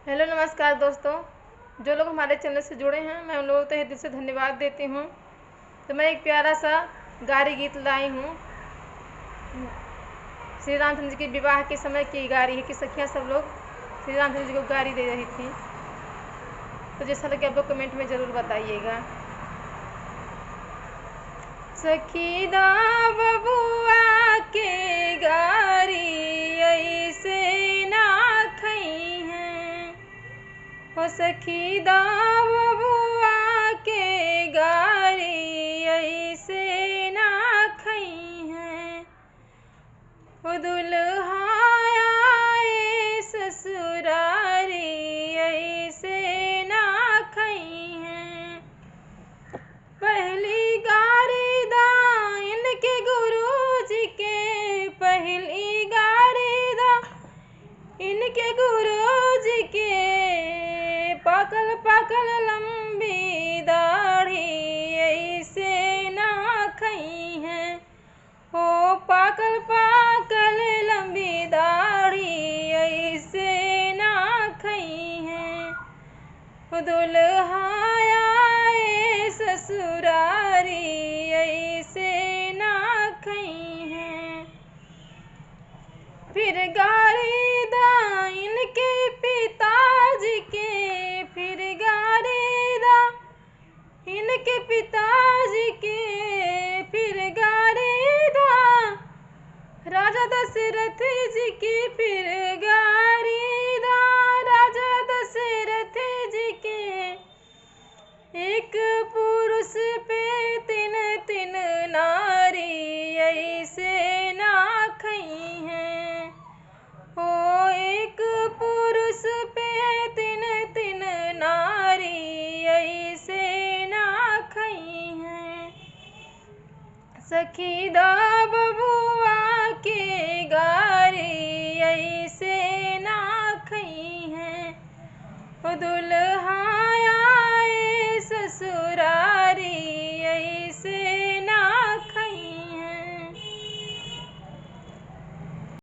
Hello नमस्कार दोस्तों, जो लोग हमारे चैनल से जुड़े हैं मैं उन लोगों को तहे दिल से धन्यवाद देती हूँ। तो मैं एक प्यारा सा गारी गीत लाई हूँ। श्री रामचंद्र जी के विवाह के समय की गारी है कि सखियाँ सब लोग श्री रामचंद्र जी को गारी दे रही थी। तो जैसा लगे आप लोग कमेंट में ज़रूर बताइएगा। सखी दा बबुआ के गारी ऐसे ना खई हैं, हो सखी दा बबुआ के गारी ऐसे ना खई हैं। हो दुल्हा आए ससुरारी ऐसे ना खई हैं। पहली गारी दा इनके गुरु जी के, पहली गारी दा इनके गुरु जी के, पाकल पाकल लंबी दाढ़ी ऐसे ना खई हैं। हो पाकल पाकल लंबी दाढ़ी ऐसे ना खई हैं। दुल्हा आए ससुरारी ऐसे ना खई हैं। फिर गारी दा इनके पिताजी के, फिर गारी दा इनके पिताजी के, फिर गारी दा राजा दशरथ जी की, फिर गारी दा राजा दशरथ जी के। एक पुरुष पे तीन तीन नारी ऐसे ना खई हैं। हो एक पुरुष पे तीन तीन नारी ऐसे ना खई हैं। सखी दा बबुआ के गारी ऐसे ना खई हैं। हो दुल्हा